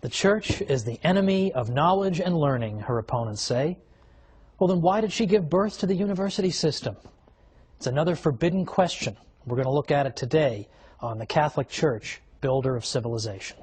The church is the enemy of knowledge and learning, her opponents say. Well, then why did she give birth to the university system? It's another forbidden question. We're going to look at it today on the Catholic Church, builder of civilization.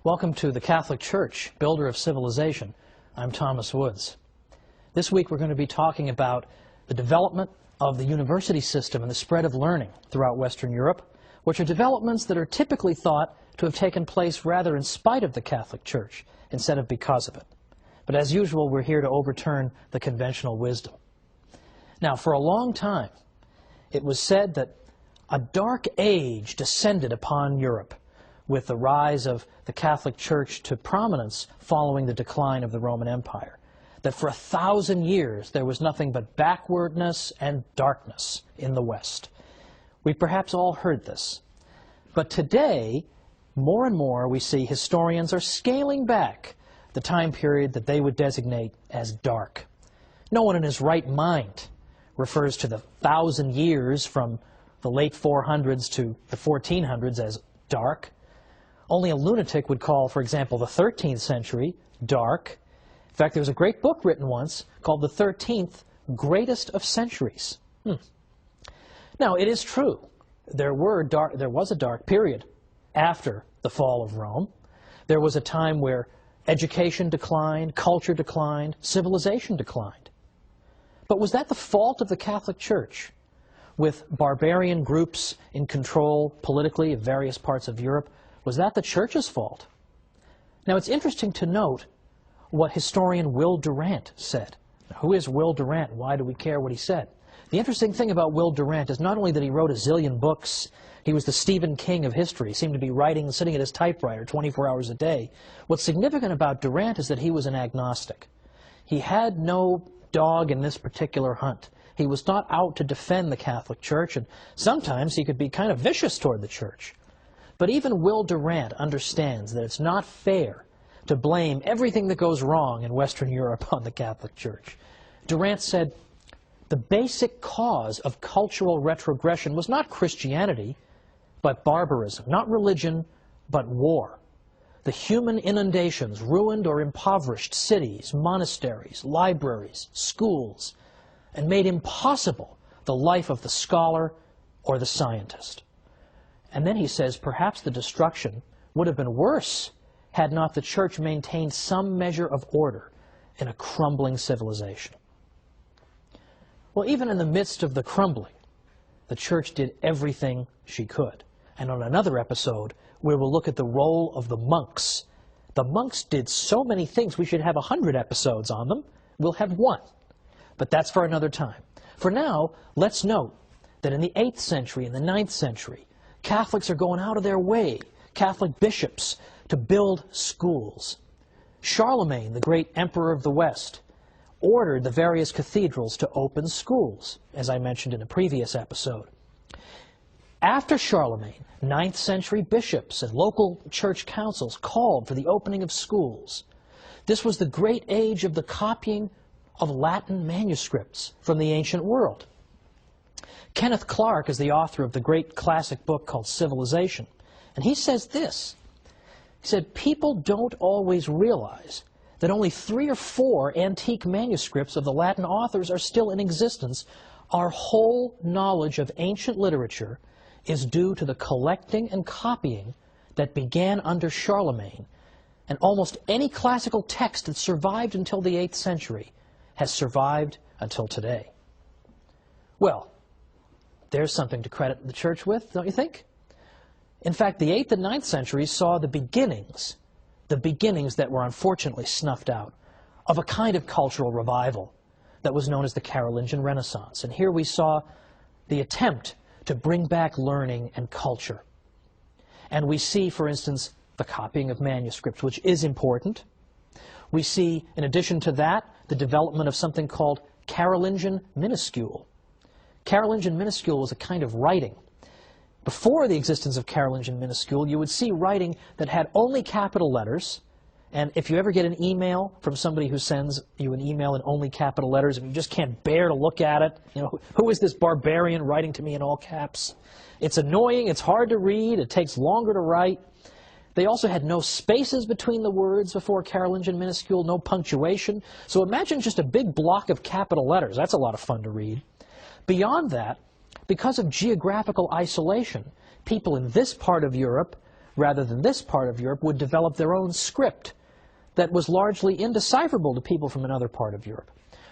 Welcome to the Catholic Church, builder of civilization. I'm Thomas Woods. This week we're going to be talking about the development of the university system and the spread of learning throughout Western Europe, which are developments that are typically thought to have taken place rather in spite of the Catholic Church instead of because of it. But as usual, we're here to overturn the conventional wisdom. Now, for a long time, it was said that a dark age descended upon Europe with the rise of the Catholic Church to prominence following the decline of the Roman Empire. That for 1,000 years there was nothing but backwardness and darkness in the West. We've perhaps all heard this. But today, more and more we see historians are scaling back the time period that they would designate as dark. No one in his right mind refers to the 1,000 years from the late 400s to the 1400s as dark. Only a lunatic would call, for example, the 13th century dark. In fact, there was a great book written once called The 13th Greatest of Centuries. Now, it is true. There was a dark period after the fall of Rome. There was a time where education declined, culture declined, civilization declined. But was that the fault of the Catholic Church? With barbarian groups in control politically of various parts of Europe, was that the Church's fault? Now, it's interesting to note what historian Will Durant said. Now, who is Will Durant? Why do we care what he said? The interesting thing about Will Durant is not only that he wrote a zillion books, he was the Stephen King of history. He seemed to be writing, sitting at his typewriter 24 hours a day. What's significant about Durant is that he was an agnostic. He had no dog in this particular hunt. He was not out to defend the Catholic Church, and sometimes he could be kind of vicious toward the Church. But even Will Durant understands that it's not fair to blame everything that goes wrong in Western Europe on the Catholic Church. Durant said, the basic cause of cultural retrogression was not Christianity, but barbarism, not religion, but war. The human inundations ruined or impoverished cities, monasteries, libraries, schools, and made impossible the life of the scholar or the scientist. And then he says, perhaps the destruction would have been worse had not the Church maintained some measure of order in a crumbling civilization. Well, even in the midst of the crumbling, the Church did everything she could. And on another episode, we will look at the role of the monks. The monks did so many things, we should have 100 episodes on them. We'll have one. But that's for another time. For now, let's note that in the 8th century and the 9th century, Catholics are going out of their way, Catholic bishops, to build schools. Charlemagne, the great emperor of the West, ordered the various cathedrals to open schools, as I mentioned in a previous episode. After Charlemagne, 9th century bishops and local church councils called for the opening of schools. This was the great age of the copying of Latin manuscripts from the ancient world. Kenneth Clark is the author of the great classic book called Civilization, and he says this. He said, people don't always realize that only 3 or 4 antique manuscripts of the Latin authors are still in existence. Our whole knowledge of ancient literature is due to the collecting and copying that began under Charlemagne, and almost any classical text that survived until the 8th century has survived until today. Well, there's something to credit the Church with, don't you think? In fact, the 8th and 9th centuries saw the beginnings that were unfortunately snuffed out, of a kind of cultural revival that was known as the Carolingian Renaissance. And here we saw the attempt to bring back learning and culture. And we see, for instance, the copying of manuscripts, which is important. We see, in addition to that, the development of something called Carolingian minuscule. Carolingian minuscule was a kind of writing. Before the existence of Carolingian minuscule, you would see writing that had only capital letters. And if you ever get an email from somebody who sends you an email in only capital letters and you just can't bear to look at it, you know, who is this barbarian writing to me in all caps? It's annoying, it's hard to read, it takes longer to write. They also had no spaces between the words before Carolingian minuscule, no punctuation. So imagine just a big block of capital letters. That's a lot of fun to read. Beyond that, because of geographical isolation, people in this part of Europe, rather than this part of Europe, would develop their own script that was largely indecipherable to people from another part of Europe,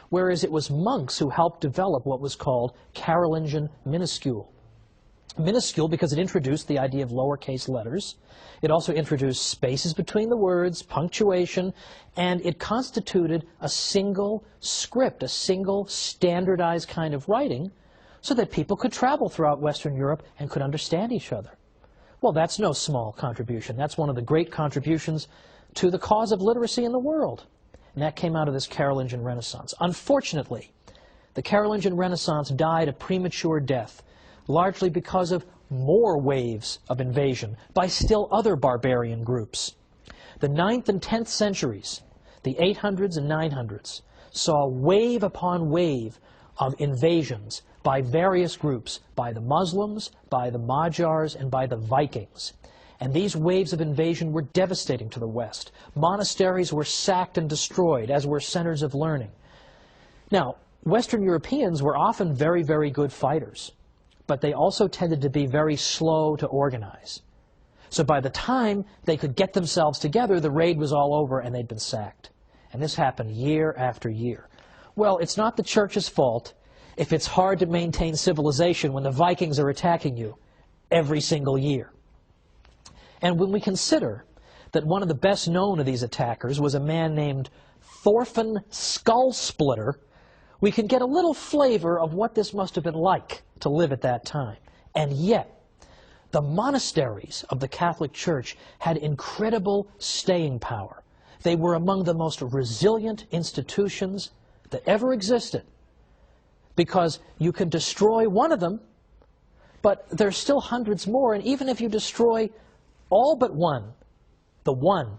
whereas it was monks who helped develop what was called Carolingian minuscule. Minuscule because it introduced the idea of lowercase letters. It also introduced spaces between the words, punctuation, and it constituted a single script, a single standardized kind of writing, so that people could travel throughout Western Europe and could understand each other. Well, that's no small contribution. That's one of the great contributions to the cause of literacy in the world. And that came out of this Carolingian Renaissance. Unfortunately, the Carolingian Renaissance died a premature death, largely because of more waves of invasion by still other barbarian groups. The 9th and 10th centuries, the 800s and 900s, saw wave upon wave of invasions by various groups, by the Muslims, by the Magyars, and by the Vikings. And these waves of invasion were devastating to the West. Monasteries were sacked and destroyed, as were centers of learning. Now, Western Europeans were often very, very good fighters, but they also tended to be very slow to organize. So by the time they could get themselves together, the raid was all over and they'd been sacked. And this happened year after year. Well, it's not the Church's fault if it's hard to maintain civilization when the Vikings are attacking you every single year. And when we consider that one of the best known of these attackers was a man named Thorfinn Skullsplitter, we can get a little flavor of what this must have been like to live at that time. And yet, the monasteries of the Catholic Church had incredible staying power. They were among the most resilient institutions that ever existed, because you can destroy one of them, but there's still hundreds more, and even if you destroy all but one, the one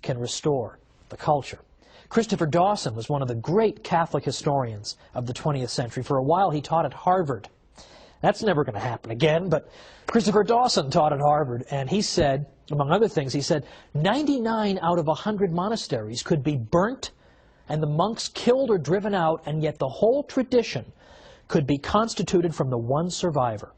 can restore the culture. Christopher Dawson was one of the great Catholic historians of the 20th century. For a while he taught at Harvard. That's never going to happen again, but Christopher Dawson taught at Harvard, and he said, among other things, he said, 99 out of 100 monasteries could be burnt and the monks killed or driven out, and yet the whole tradition could be constituted from the one survivor.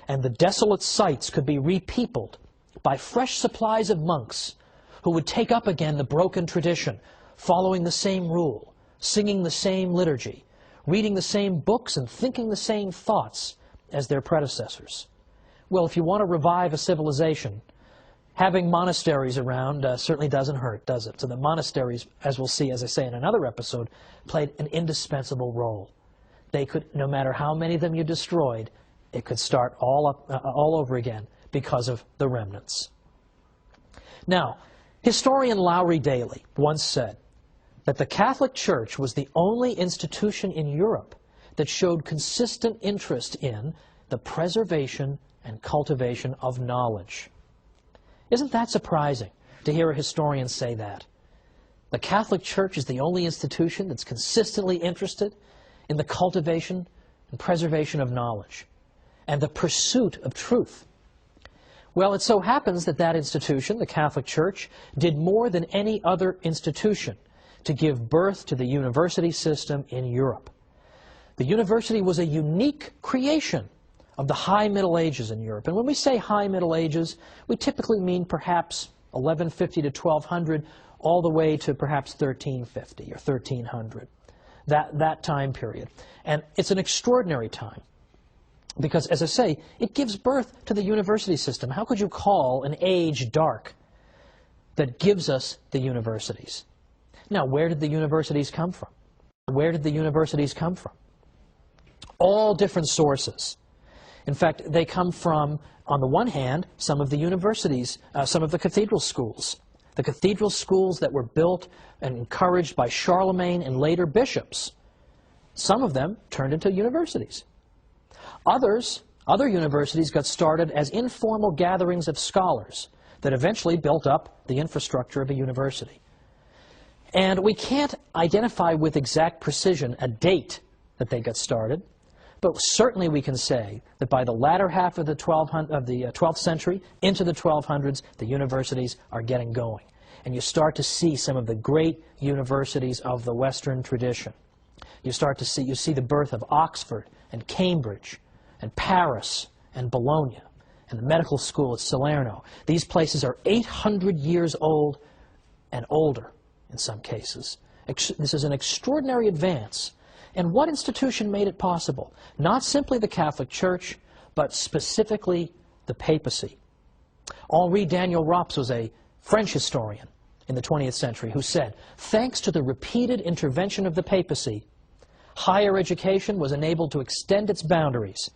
And the desolate sites could be repeopled by fresh supplies of monks who would take up again the broken tradition, following the same rule, singing the same liturgy, reading the same books and thinking the same thoughts as their predecessors. Well, if you want to revive a civilization, having monasteries around certainly doesn't hurt, does it? So the monasteries, as we'll see, as I say in another episode, played an indispensable role. They could, no matter how many of them you destroyed, it could start all over again because of the remnants. Now, historian Lowry Daly once said that the Catholic Church was the only institution in Europe that showed consistent interest in the preservation and cultivation of knowledge. Isn't that surprising to hear a historian say that? The Catholic Church is the only institution that's consistently interested in the cultivation and preservation of knowledge and the pursuit of truth. Well, it so happens that that institution, the Catholic Church, did more than any other institution to give birth to the university system in Europe. The university was a unique creation of the High Middle Ages in Europe. And when we say High Middle Ages, we typically mean perhaps 1150 to 1200, all the way to perhaps 1350 or 1300, that time period. And it's an extraordinary time because, as I say, it gives birth to the university system. How could you call an age dark that gives us the universities? Now, where did the universities come from? Where did the universities come from? All different sources. In fact, they come from On the one hand, some of the universities, some of the cathedral schools that were built and encouraged by Charlemagne and later bishops, some of them turned into universities. Other universities got started as informal gatherings of scholars that eventually built up the infrastructure of a university. And we can't identify with exact precision a date that they got started, but certainly we can say that by the latter half of the 12th century into the 1200s, the universities are getting going. And you start to see some of the great universities of the Western tradition. You see the birth of Oxford and Cambridge and Paris and Bologna and the medical school at Salerno. These places are 800 years old and older in some cases. This is an extraordinary advance. And what institution made it possible? Not simply the Catholic Church, but specifically the papacy. Henri Daniel Rops was a French historian in the 20th century who said, thanks to the repeated intervention of the papacy, higher education was enabled to extend its boundaries.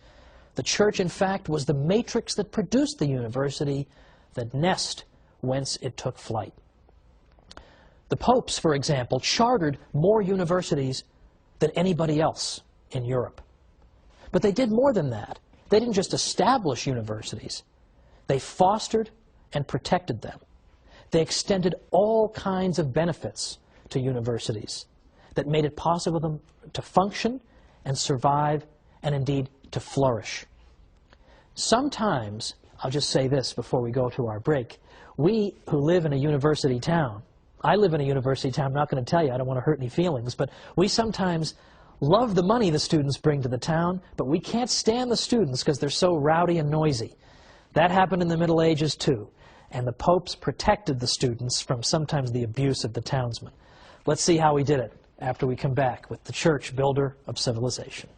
The Church, in fact, was the matrix that produced the university, the nest whence it took flight. The popes, for example, chartered more universities than anybody else in Europe. But they did more than that. They didn't just establish universities. They fostered and protected them. They extended all kinds of benefits to universities that made it possible for them to function and survive and indeed to flourish. Sometimes, I'll just say this before we go to our break, we who live in a university town, I live in a university town, I'm not going to tell you, I don't want to hurt any feelings, but we sometimes love the money the students bring to the town, but we can't stand the students because they're so rowdy and noisy. That happened in the Middle Ages too, and the popes protected the students from sometimes the abuse of the townsmen. Let's see how we did it after we come back with the Church, builder of civilization.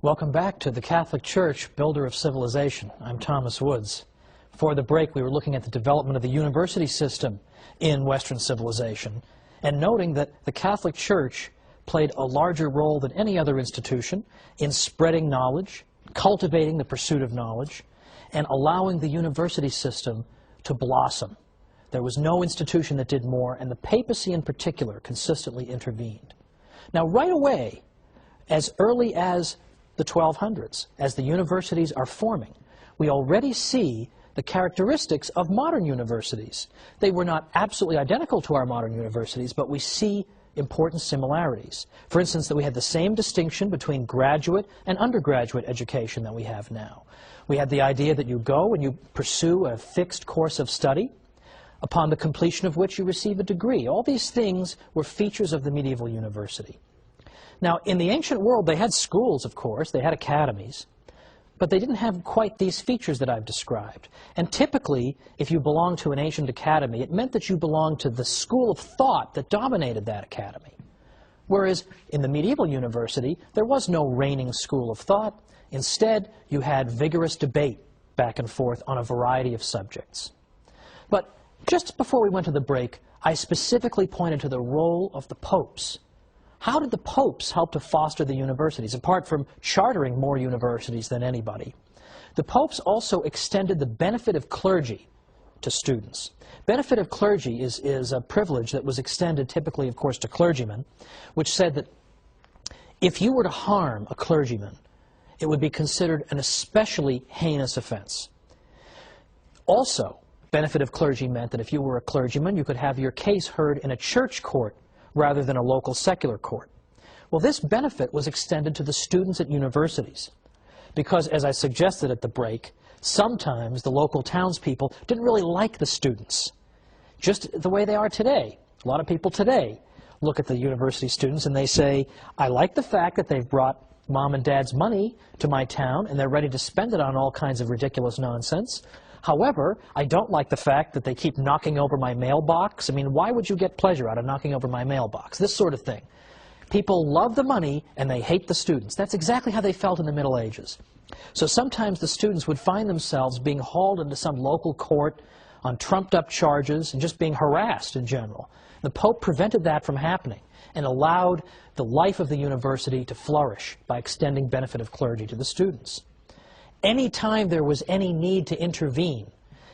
Welcome back to the Catholic Church, builder of civilization. I'm Thomas Woods. Before the break, we were looking at the development of the university system in Western civilization and noting that the Catholic Church played a larger role than any other institution in spreading knowledge, cultivating the pursuit of knowledge, and allowing the university system to blossom. There was no institution that did more, and the papacy in particular consistently intervened. Now, right away, as early as the 1200s, as the universities are forming, we already see the characteristics of modern universities. They were not absolutely identical to our modern universities, but we see important similarities. For instance, that we had the same distinction between graduate and undergraduate education that we have now. We had the idea that you go and you pursue a fixed course of study, upon the completion of which you receive a degree. All these things were features of the medieval university. Now, in the ancient world, they had schools, of course, they had academies, but they didn't have quite these features that I've described. And typically, if you belonged to an ancient academy, it meant that you belonged to the school of thought that dominated that academy. Whereas in the medieval university, there was no reigning school of thought. Instead, you had vigorous debate back and forth on a variety of subjects. But just before we went to the break, I specifically pointed to the role of the popes. How did the popes help to foster the universities, apart from chartering more universities than anybody? The popes also extended the benefit of clergy to students. Benefit of clergy is a privilege that was extended typically, of course, to clergymen, which said that if you were to harm a clergyman, it would be considered an especially heinous offense. Also, benefit of clergy meant that if you were a clergyman, you could have your case heard in a church court rather than a local secular court. Well, this benefit was extended to the students at universities because, as I suggested at the break, sometimes the local townspeople didn't really like the students, just the way they are today. A lot of people today look at the university students and they say, I like the fact that they've brought mom and dad's money to my town and they're ready to spend it on all kinds of ridiculous nonsense. However, I don't like the fact that they keep knocking over my mailbox. I mean, why would you get pleasure out of knocking over my mailbox? This sort of thing. People love the money and they hate the students. That's exactly how they felt in the Middle Ages. So sometimes the students would find themselves being hauled into some local court on trumped-up charges and just being harassed in general. The Pope prevented that from happening and allowed the life of the university to flourish by extending benefit of clergy to the students. Any time there was any need to intervene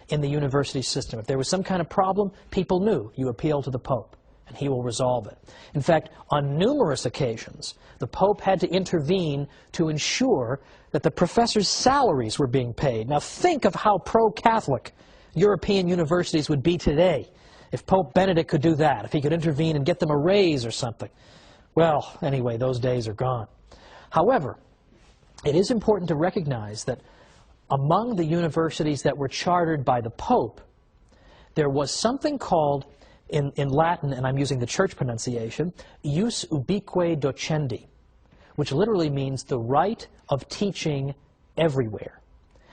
in the university system, if there was some kind of problem, people knew you appeal to the Pope and he will resolve it. In fact, on numerous occasions, the Pope had to intervene to ensure that the professors' salaries were being paid. Now think of how pro-Catholic European universities would be today if Pope Benedict could do that, if he could intervene and get them a raise or something. Well, anyway, those days are gone. However, it is important to recognize that among the universities that were chartered by the Pope, there was something called, in Latin, and I'm using the church pronunciation, ius ubique docendi, which literally means the right of teaching everywhere.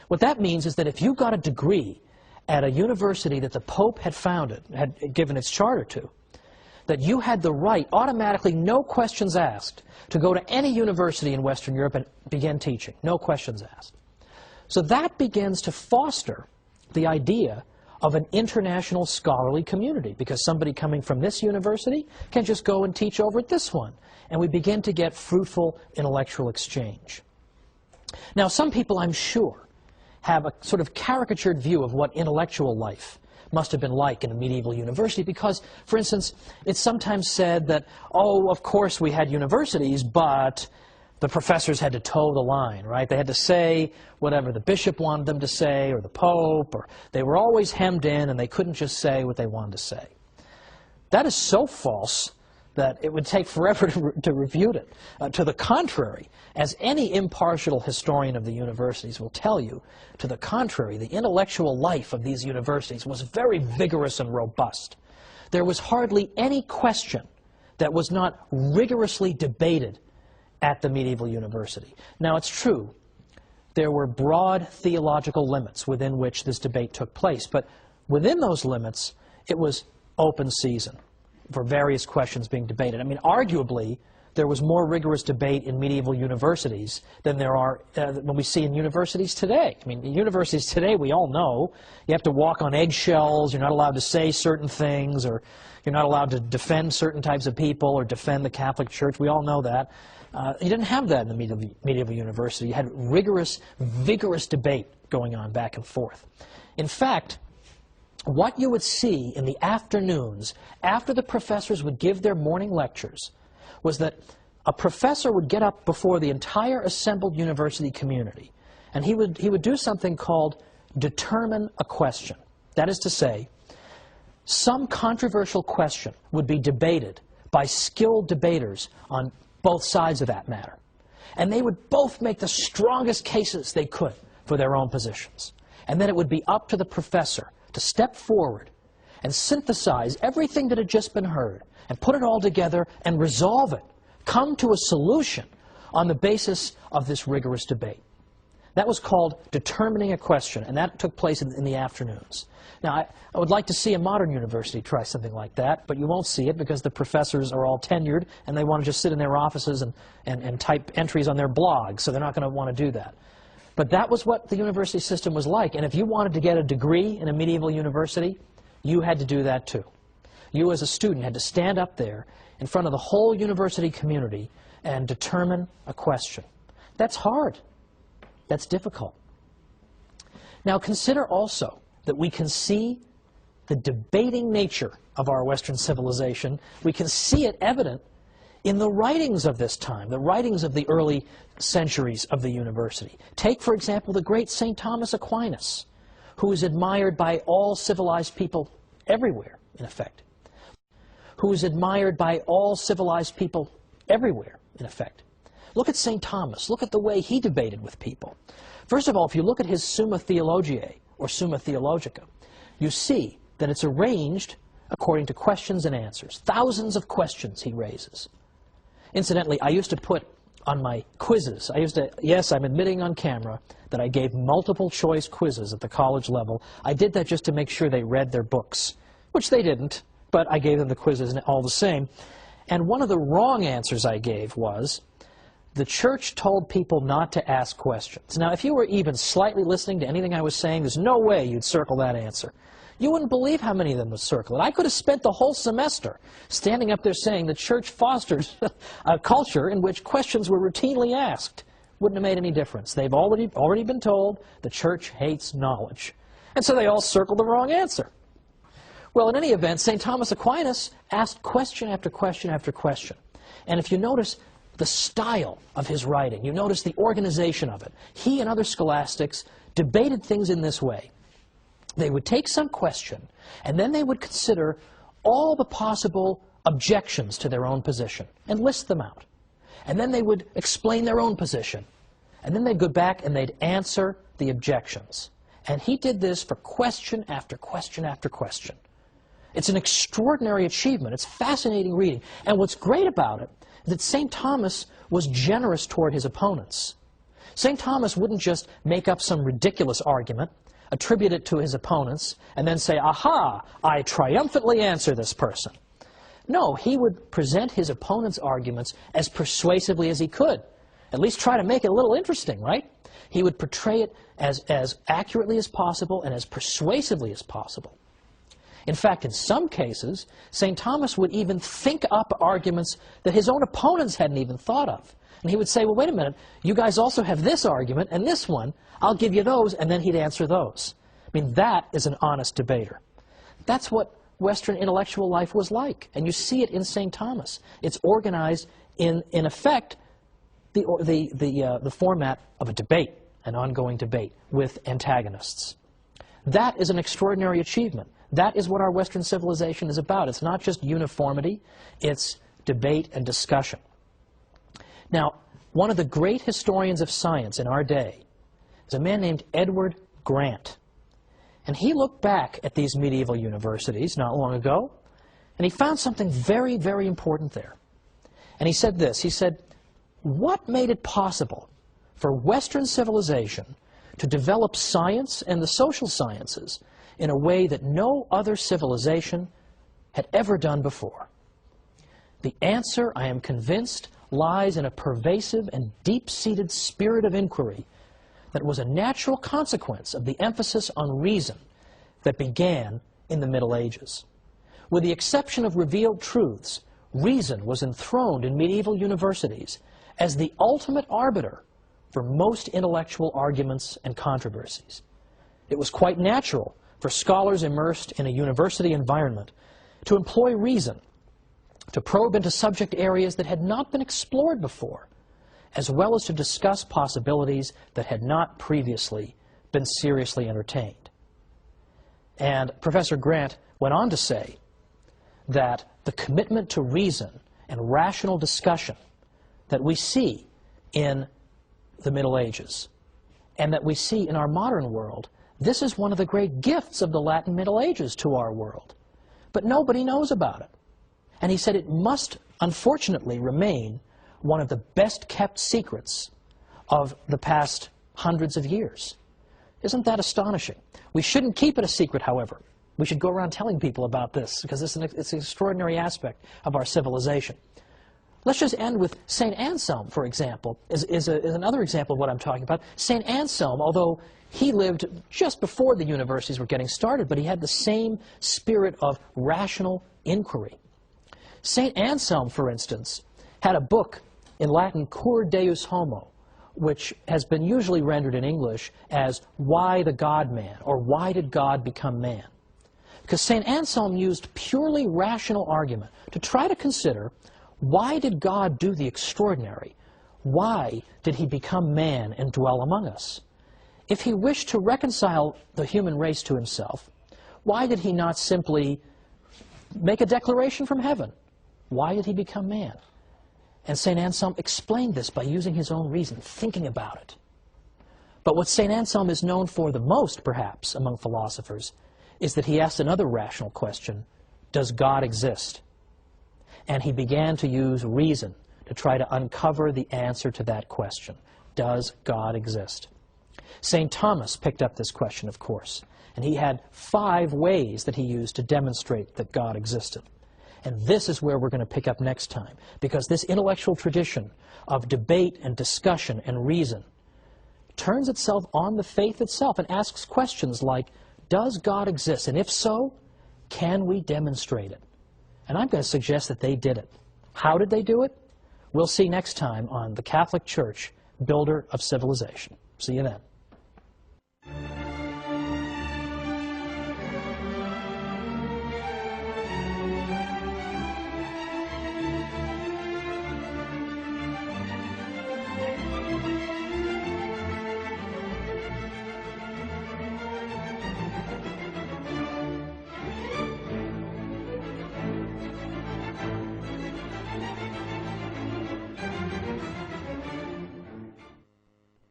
What that means is that if you got a degree at a university that the Pope had founded, had given its charter to, that you had the right, automatically, no questions asked, to go to any university in Western Europe and begin teaching. No questions asked. So that begins to foster the idea of an international scholarly community, because somebody coming from this university can just go and teach over at this one. And we begin to get fruitful intellectual exchange. Now, some people, I'm sure, have a sort of caricatured view of what intellectual life must have been like in a medieval university because, for instance, it's sometimes said that, oh, of course we had universities, but the professors had to toe the line, right? They had to say whatever the bishop wanted them to say, or the Pope, or they were always hemmed in and they couldn't just say what they wanted to say. That is so false that it would take forever to refute it. To the contrary, as any impartial historian of the universities will tell you, to the contrary, the intellectual life of these universities was very vigorous and robust. There was hardly any question that was not rigorously debated at the medieval university. Now, it's true, there were broad theological limits within which this debate took place, but within those limits, it was open season for various questions being debated. I mean, arguably, there was more rigorous debate in medieval universities than there are when we see in universities today. I mean, in universities today, we all know, you have to walk on eggshells, you're not allowed to say certain things, or you're not allowed to defend certain types of people or defend the Catholic Church. We all know that. You didn't have that in the medieval university. You had rigorous, vigorous debate going on back and forth. In fact, what you would see in the afternoons after the professors would give their morning lectures was that a professor would get up before the entire assembled university community and he would do something called determine a question. That is to say, some controversial question would be debated by skilled debaters on both sides of that matter. And they would both make the strongest cases they could for their own positions. And then it would be up to the professor to step forward and synthesize everything that had just been heard and put it all together and resolve it, come to a solution on the basis of this rigorous debate. That was called determining a question, and that took place in the afternoons. Now, I would like to see a modern university try something like that, but you won't see it because the professors are all tenured and they want to just sit in their offices and type entries on their blogs, so they're not going to want to do that. But that was what the university system was like, and if you wanted to get a degree in a medieval university, you had to do that too. You as a student had to stand up there in front of the whole university community and determine a question. That's hard. That's difficult. Now consider also that we can see the debating nature of our Western civilization. We can see it evident in the writings of this time, the writings of the early centuries of the university. Take, for example, the great St. Thomas Aquinas, who is admired by all civilized people everywhere, in effect. Who is admired by all civilized people everywhere, in effect. Look at St. Thomas. Look at the way he debated with people. First of all, if you look at his Summa Theologiae, or Summa Theologica, you see that it's arranged according to questions and answers. Thousands of questions he raises. Incidentally, I used to put on my quizzes, yes, I'm admitting on camera that I gave multiple choice quizzes at the college level. I did that just to make sure they read their books, which they didn't, but I gave them the quizzes all the same. And one of the wrong answers I gave was, the church told people not to ask questions. Now, if you were even slightly listening to anything I was saying, there's no way you'd circle that answer. You wouldn't believe how many of them would circle it. I could have spent the whole semester standing up there saying the church fosters a culture in which questions were routinely asked. Wouldn't have made any difference. They've already been told the church hates knowledge. And so they all circled the wrong answer. Well, in any event, St. Thomas Aquinas asked question after question after question. And if you notice the style of his writing, you notice the organization of it. He and other scholastics debated things in this way. They would take some question, and then they would consider all the possible objections to their own position and list them out. And then they would explain their own position. And then they'd go back and they'd answer the objections. And he did this for question after question after question. It's an extraordinary achievement. It's fascinating reading. And what's great about it is that St. Thomas was generous toward his opponents. St. Thomas wouldn't just make up some ridiculous argument, attribute it to his opponents, and then say, aha, I triumphantly answer this person. No, he would present his opponent's arguments as persuasively as he could. At least try to make it a little interesting, right? He would portray it as accurately as possible and as persuasively as possible. In fact, in some cases, St. Thomas would even think up arguments that his own opponents hadn't even thought of. And he would say, well, wait a minute, you guys also have this argument and this one. I'll give you those, and then he'd answer those. I mean, that is an honest debater. That's what Western intellectual life was like. And you see it in St. Thomas. It's organized in effect, the format of a debate, an ongoing debate with antagonists. That is an extraordinary achievement. That is what our Western civilization is about. It's not just uniformity, it's debate and discussion. Now, one of the great historians of science in our day is a man named Edward Grant. And he looked back at these medieval universities not long ago, and he found something very, very important there. And he said this, he said, what made it possible for Western civilization to develop science and the social sciences in a way that no other civilization had ever done before? The answer, I am convinced, lies in a pervasive and deep-seated spirit of inquiry that was a natural consequence of the emphasis on reason that began in the Middle Ages. With the exception of revealed truths, reason was enthroned in medieval universities as the ultimate arbiter for most intellectual arguments and controversies. It was quite natural for scholars immersed in a university environment to employ reason, to probe into subject areas that had not been explored before, as well as to discuss possibilities that had not previously been seriously entertained. And Professor Grant went on to say that the commitment to reason and rational discussion that we see in the Middle Ages and that we see in our modern world, this is one of the great gifts of the Latin Middle Ages to our world. But nobody knows about it. And he said it must, unfortunately, remain one of the best-kept secrets of the past hundreds of years. Isn't that astonishing? We shouldn't keep it a secret, however. We should go around telling people about this, because it's an extraordinary aspect of our civilization. Let's just end with St. Anselm, for example, is another example of what I'm talking about. St. Anselm, although he lived just before the universities were getting started, but he had the same spirit of rational inquiry. St. Anselm, for instance, had a book in Latin, Cur Deus Homo, which has been usually rendered in English as Why the God-Man, or Why Did God Become Man? Because St. Anselm used purely rational argument to try to consider, why did God do the extraordinary? Why did he become man and dwell among us? If he wished to reconcile the human race to himself, why did he not simply make a declaration from heaven? Why did he become man? And St. Anselm explained this by using his own reason, thinking about it. But what St. Anselm is known for the most, perhaps, among philosophers, is that he asked another rational question: does God exist? And he began to use reason to try to uncover the answer to that question. Does God exist? St. Thomas picked up this question, of course, and he had 5 ways that he used to demonstrate that God existed. And this is where we're going to pick up next time, because this intellectual tradition of debate and discussion and reason turns itself on the faith itself and asks questions like, does God exist? And if so, can we demonstrate it? And I'm going to suggest that they did it. How did they do it? We'll see next time on The Catholic Church, Builder of Civilization. See you then.